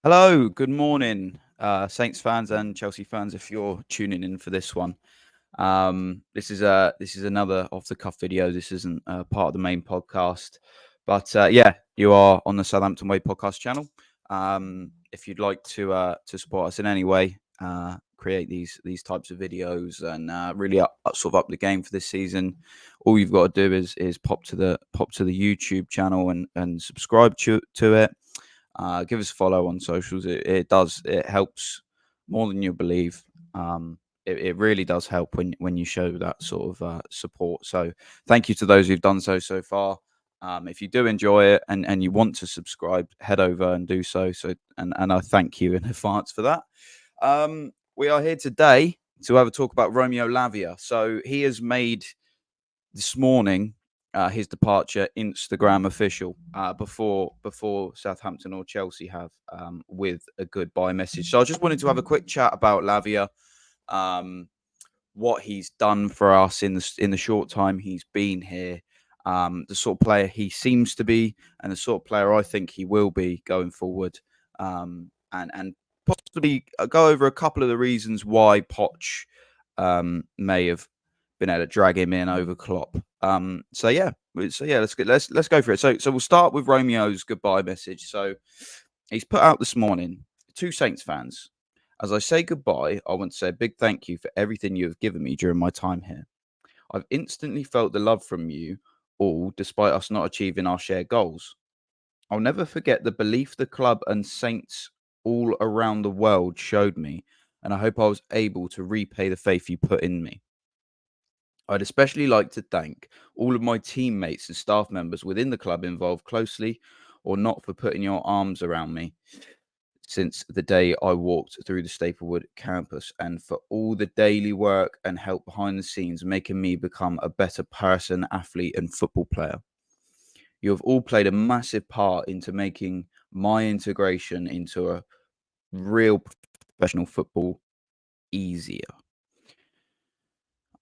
Hello, good morning, Saints fans and Chelsea fans. If you're tuning in for this one, this is another off the cuff video. This isn't part of the main podcast, but yeah, you are on the Southampton Way podcast channel. If you'd like to support us in any way, create these types of videos and really sort of up the game for this season, all you've got to do is pop to the YouTube channel and subscribe to it. Give us a follow on socials. It helps more than you believe. It really does help when you show that sort of support. So thank you to those who've done so far. If you do enjoy it and you want to subscribe, head over and do so. And I thank you in advance for that. We are here today to have a talk about Romeo Lavia. So he has made this morning his departure Instagram official before Southampton or Chelsea have with a goodbye message. So I just wanted to have a quick chat about Lavia, um, what he's done for us in the short time he's been here, the sort of player he seems to be, and the sort of player I think he will be going forward, and possibly go over a couple of the reasons why Poch may have been able to drag him in over Klopp. So yeah, let's go for it. So we'll start with Romeo's goodbye message. So he's put out this morning to Saints fans. As I say goodbye, I want to say a big thank you for everything you have given me during my time here. I've instantly felt the love from you all, despite us not achieving our shared goals. I'll never forget the belief the club and Saints all around the world showed me, and I hope I was able to repay the faith you put in me. I'd especially like to thank all of my teammates and staff members within the club involved closely or not for putting your arms around me since the day I walked through the Staplewood campus, and for all the daily work and help behind the scenes, making me become a better person, athlete, and football player. You have all played a massive part into making my integration into a real professional football easier.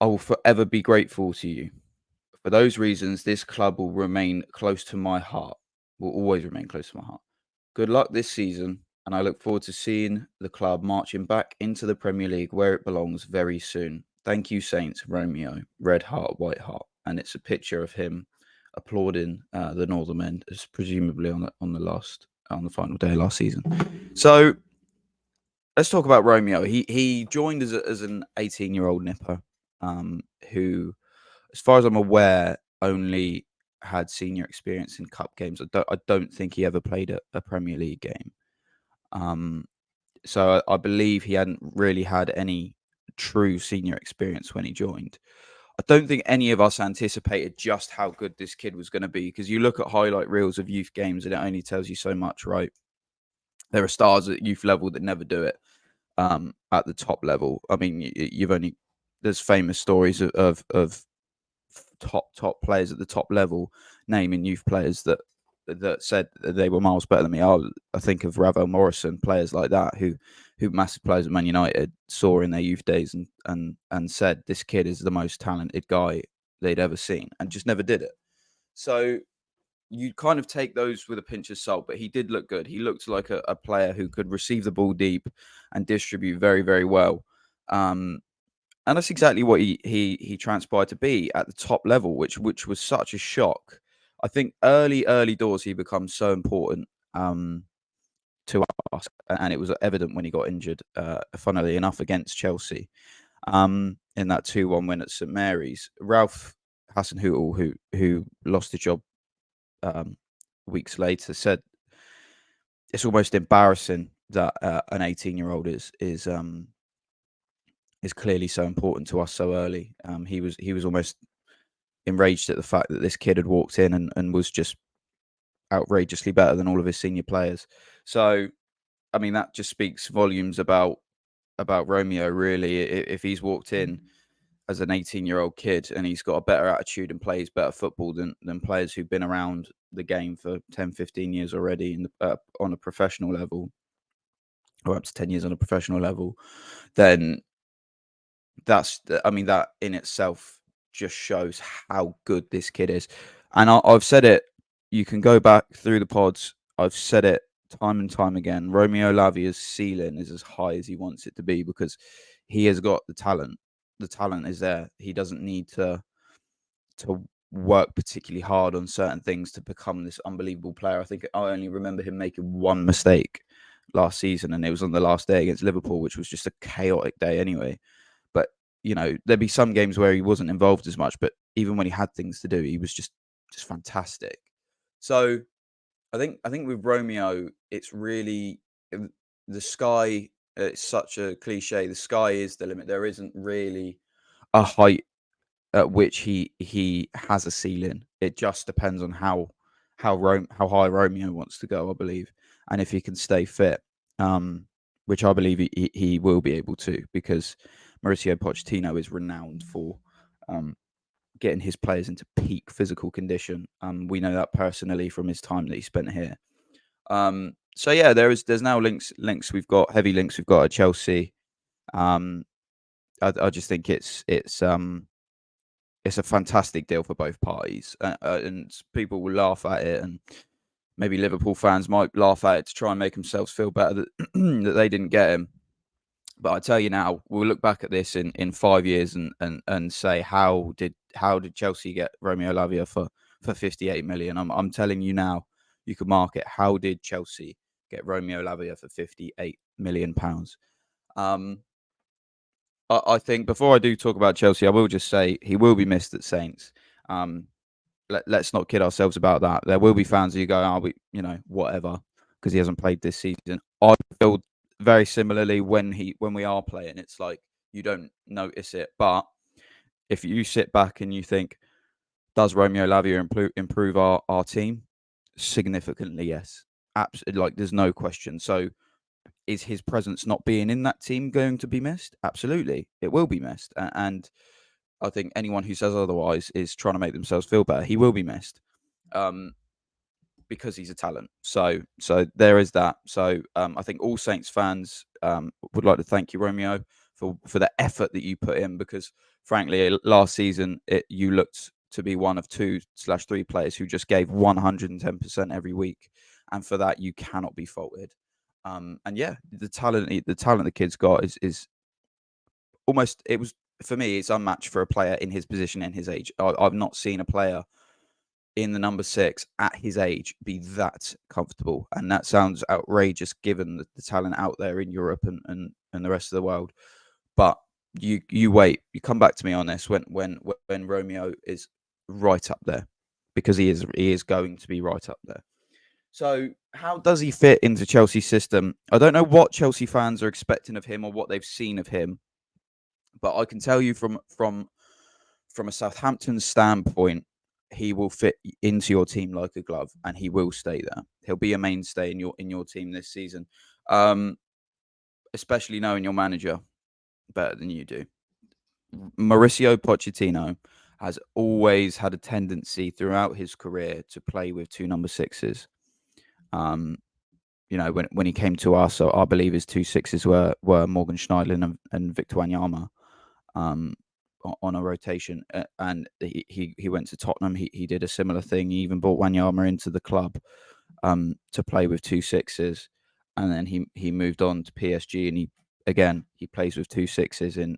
I will forever be grateful to you. For those reasons, this club will remain close to my heart, will always remain close to my heart. Good luck this season, and I look forward to seeing the club marching back into the Premier League where it belongs very soon. Thank you, Saints, Romeo, red heart, white heart. And it's a picture of him applauding the Northern End, as presumably on the final day last season. So let's talk about Romeo. He joined as an 18-year-old nipper, who, as far as I'm aware, only had senior experience in cup games. I don't think he ever played a Premier League game. Um, so I believe he hadn't really had any true senior experience when he joined. I don't think any of us anticipated just how good this kid was going to be, because you look at highlight reels of youth games and it only tells you so much, right? There are stars at youth level that never do it at the top level. I mean, there's famous stories of top players at the top level naming youth players that said that they were miles better than me. I think of Ravel Morrison, players like that who massive players at Man United saw in their youth days and said this kid is the most talented guy they'd ever seen, and just never did it. So you kind of take those with a pinch of salt, but he did look good. He looked like a player who could receive the ball deep and distribute very, very well. Um, and that's exactly what he transpired to be at the top level, which was such a shock. I think early doors he becomes so important to us, and it was evident when he got injured. Funnily enough, against Chelsea, in that 2-1 win at St Mary's, Ralph Hasenhüttl, who lost his job weeks later, said it's almost embarrassing that an 18-year-old is clearly so important to us so early. He was almost enraged at the fact that this kid had walked in and was just outrageously better than all of his senior players. So, I mean, that just speaks volumes about Romeo, really. If he's walked in as an 18-year-old kid and he's got a better attitude and plays better football than players who've been around the game for 10, 15 years already on a professional level, or up to 10 years on a professional level, then that in itself just shows how good this kid is. And I've said it. You can go back through the pods. I've said it time and time again, Romeo Lavia's ceiling is as high as he wants it to be because he has got the talent. The talent is there. He doesn't need to work particularly hard on certain things to become this unbelievable player. I think I only remember him making one mistake last season, and it was on the last day against Liverpool, which was just a chaotic day anyway. But there'd be some games where he wasn't involved as much, but even when he had things to do, he was just fantastic. So I think with Romeo, it's really the sky. It's such a cliche. The sky is the limit. There isn't really a height at which he has a ceiling. It just depends on how high Romeo wants to go, I believe, and if he can stay fit, which I believe he will be able to, because Mauricio Pochettino is renowned for um, getting his players into peak physical condition. We know that personally from his time that he spent here. So yeah, there's now links. We've got heavy links. We've got at Chelsea. Um, I just think it's a fantastic deal for both parties, and people will laugh at it, and maybe Liverpool fans might laugh at it to try and make themselves feel better that that they didn't get him. But I tell you now, we'll look back at this in 5 years and say how did Chelsea get Romeo Lavia for 58 million? I'm telling you now, you could mark it. How did Chelsea get Romeo Lavia for 58 million pounds? I think before I do talk about Chelsea, I will just say he will be missed at Saints. Um, let's not kid ourselves about that. There will be fans who go, "Oh, whatever," because he hasn't played this season. I feel very similarly when we are playing. It's like you don't notice it, but if you sit back and you think, does Romeo Lavia improve our team? Significantly, yes. Absolutely, like there's no question. So is his presence not being in that team going to be missed? Absolutely, it will be missed. And I think anyone who says otherwise is trying to make themselves feel better. He will be missed. Um, because he's a talent. So there is that. So I think all Saints fans would like to thank you, Romeo, for the effort that you put in. Because frankly, last season you looked to be one of 2/3 players who just gave 110% every week, and for that you cannot be faulted. And yeah, the talent the kid's got is almost, it was, for me, it's unmatched for a player in his position, in his age. I've not seen a player in the number 6 at his age be that comfortable, and that sounds outrageous given the talent out there in Europe and the rest of the world. But you wait, you come back to me on this when Romeo is right up there, because he is going to be right up there. So how does he fit into Chelsea's system? I don't know what Chelsea fans are expecting of him or what they've seen of him, but I can tell you from a Southampton standpoint, he will fit into your team like a glove, and he will stay there. He'll be a mainstay in your team this season, um, especially knowing your manager better than you do. Mauricio Pochettino has always had a tendency throughout his career to play with two number sixes. Um, when he came to us, so I believe his two sixes were Morgan Schneiderlin and Victor Wanyama. Um, on a rotation, and he went to Tottenham. He did a similar thing. He even brought Wanyama into the club to play with two sixes, and then he moved on to PSG, and he plays with two sixes in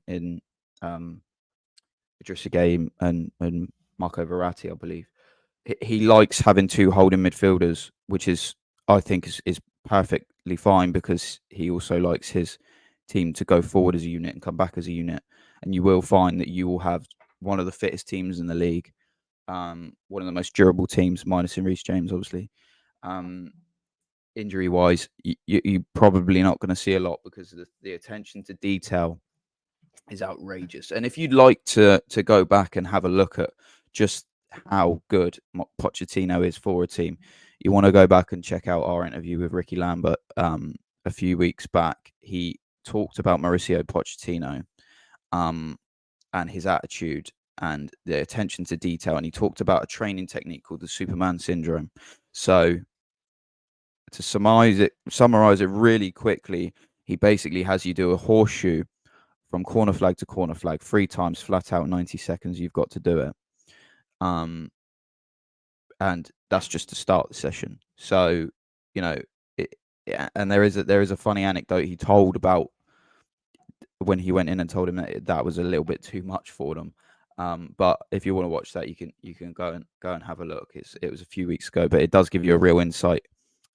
Idrissa Gueye and Marco Verratti, I believe. He likes having two holding midfielders, which is, I think, is perfectly fine, because he also likes his team to go forward as a unit and come back as a unit. And you will find that you will have one of the fittest teams in the league, one of the most durable teams, minus in Reece James, obviously. Injury wise, you're probably not going to see a lot, because the attention to detail is outrageous. And if you'd like to go back and have a look at just how good Pochettino is for a team, you want to go back and check out our interview with Ricky Lambert a few weeks back. He talked about Mauricio Pochettino and his attitude and the attention to detail, and he talked about a training technique called the Superman syndrome. So to summarize it really quickly, he basically has you do a horseshoe from corner flag to corner flag 3 times flat out, 90 seconds. You've got to do it. And that's just to start the session. So, you know, yeah, and there is a funny anecdote he told about when he went in and told him that was a little bit too much for them. But if you want to watch that, you can go and have a look. It was a few weeks ago, but it does give you a real insight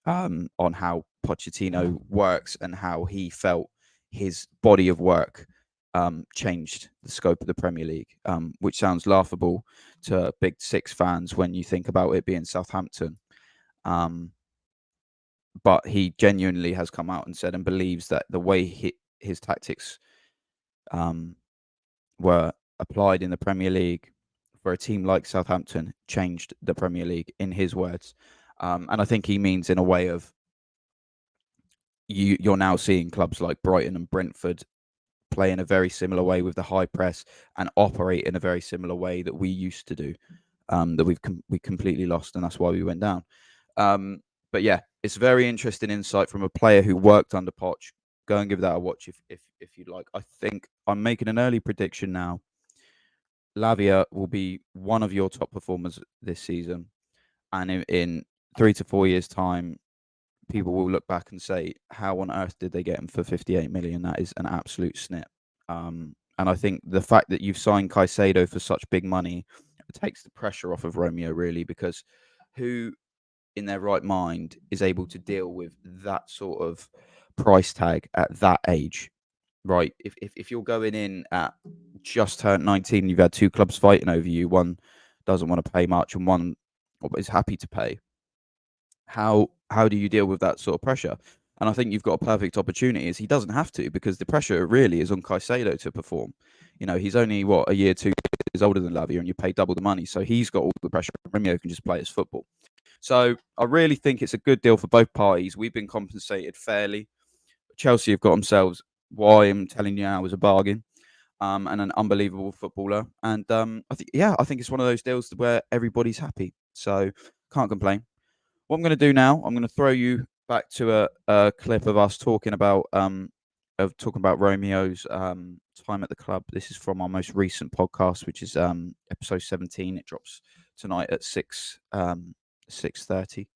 on how Pochettino works and how he felt his body of work changed the scope of the Premier League, which sounds laughable to Big Six fans when you think about it being Southampton. Um, but he genuinely has come out and said and believes that the way his tactics um, were applied in the Premier League for a team like Southampton changed the Premier League, in his words. And I think he means in a way of you're now seeing clubs like Brighton and Brentford play in a very similar way with the high press and operate in a very similar way that we used to do, that we completely lost, and that's why we went down. But yeah, it's very interesting insight from a player who worked under Poch. Go and give that a watch if you'd like. I think I'm making an early prediction now. Lavia will be one of your top performers this season, and in 3 to 4 years' time, people will look back and say, "How on earth did they get him for 58 million? That is an absolute snip." And I think the fact that you've signed Caicedo for such big money takes the pressure off of Romeo, really, because who in their right mind is able to deal with that sort of price tag at that age, right? If you're going in at just turned 19, you've had two clubs fighting over you. One doesn't want to pay much, and one is happy to pay. How do you deal with that sort of pressure? And I think you've got a perfect opportunity. Is he doesn't have to, because the pressure really is on Caicedo to perform. He's only a year, 2 years older than Lavia, and you pay double the money, so he's got all the pressure. Romeo can just play his football. So I really think it's a good deal for both parties. We've been compensated fairly. Chelsea have got themselves, why I'm telling you now, is a bargain, and an unbelievable footballer. And I think it's one of those deals where everybody's happy. So can't complain. What I'm going to do now, I'm going to throw you back to a clip of us talking about Romeo's time at the club. This is from our most recent podcast, which is episode 17. It drops tonight at 6:30.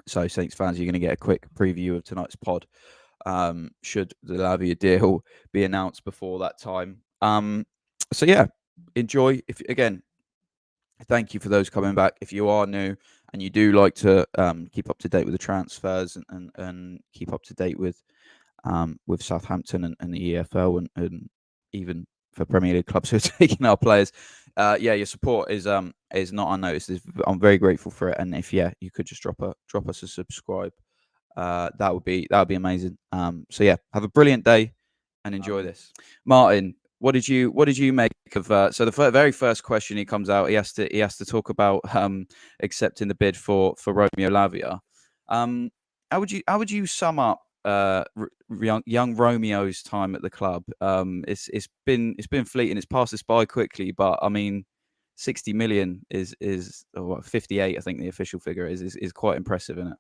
So Saints fans, you're going to get a quick preview of tonight's pod. Should the Lavia deal be announced before that time? So yeah, enjoy. Thank you for those coming back. If you are new and you do like to keep up to date with the transfers and keep up to date with Southampton and the EFL and even for Premier League clubs who are taking our players, your support is not unnoticed. I'm very grateful for it. And if you could just drop us a subscribe, that would be amazing. So yeah, have a brilliant day and enjoy this. Martin, what did you make of so the very first question he comes out, he has to talk about accepting the bid for Romeo Lavia. How would you sum up young Romeo's time at the club? It's been fleeting. It's passed us by quickly, but I mean, 60 million is 58. I think the official figure is quite impressive, isn't it?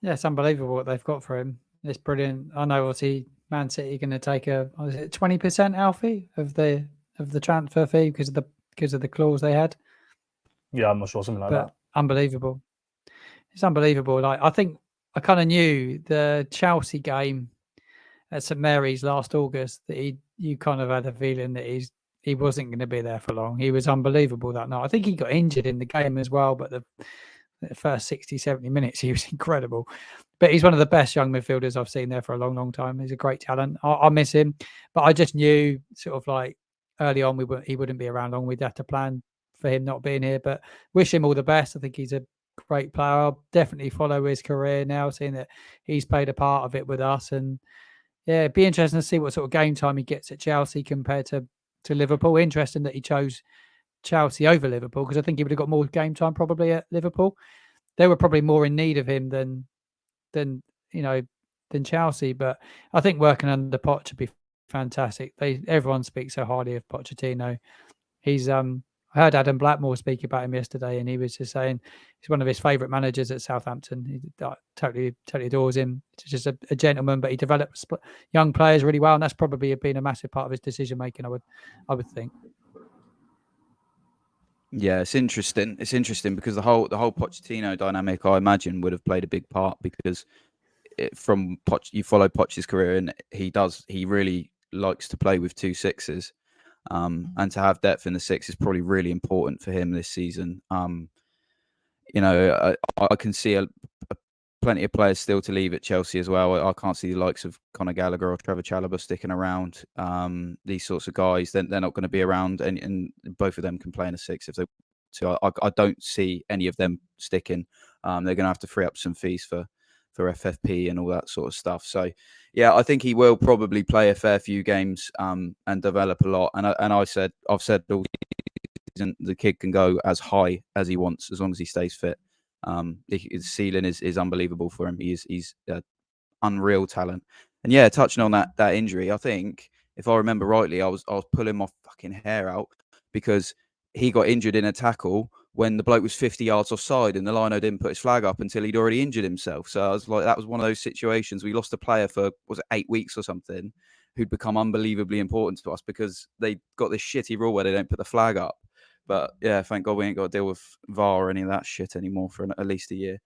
Yeah, it's unbelievable what they've got for him. It's brilliant. I know, obviously, Man City are going to take 20%, Alfie, of the transfer fee because of the clause they had. Yeah, I'm not sure, something like that. Unbelievable. It's unbelievable. Like, I think I kind of knew the Chelsea game at St Mary's last August that you kind of had a feeling that he wasn't going to be there for long. He was unbelievable that night. I think he got injured in the game as well, but the first 60, 70 minutes, he was incredible. But he's one of the best young midfielders I've seen there for a long, long time. He's a great talent. I miss him, but I just knew sort of like early on he wouldn't be around long. We'd have to plan for him not being here, but wish him all the best. I think he's a great player. I'll definitely follow his career now, seeing that he's played a part of it with us. And yeah, it'd be interesting to see what sort of game time he gets at Chelsea compared to Liverpool. Interesting that he chose Chelsea over Liverpool, because I think he would have got more game time probably at Liverpool. They were probably more in need of him than Chelsea. But I think working under Poch would be fantastic. Everyone speaks so highly of Pochettino. He's I heard Adam Blackmore speak about him yesterday, and he was just saying he's one of his favourite managers at Southampton. He totally adores him. He's just a gentleman, but he develops young players really well, and that's probably been a massive part of his decision making. I would think. Yeah, it's interesting. It's interesting because the whole Pochettino dynamic, I imagine, would have played a big part because you follow Poch's career, and he really likes to play with 2 6s, and to have depth in the 6 is probably really important for him this season. I can see plenty of players still to leave at Chelsea as well. I can't see the likes of Conor Gallagher or Trevor Chalobah sticking around. These sorts of guys, they're not going to be around, and both of them can play in a 6 if they. So I don't see any of them sticking. They're going to have to free up some fees for FFP and all that sort of stuff. So yeah, I think he will probably play a fair few games and develop a lot. And I've said all season, the kid can go as high as he wants as long as he stays fit. His ceiling is unbelievable for him. He's unreal talent. And yeah, touching on that injury, I think if I remember rightly, I was pulling my fucking hair out because he got injured in a tackle when the bloke was 50 yards offside and the lino didn't put his flag up until he'd already injured himself. So I was like, that was one of those situations. We lost a player for, was it 8 weeks or something, who'd become unbelievably important to us because they got this shitty rule where they don't put the flag up. But yeah, thank God we ain't got to deal with VAR or any of that shit anymore for at least a year.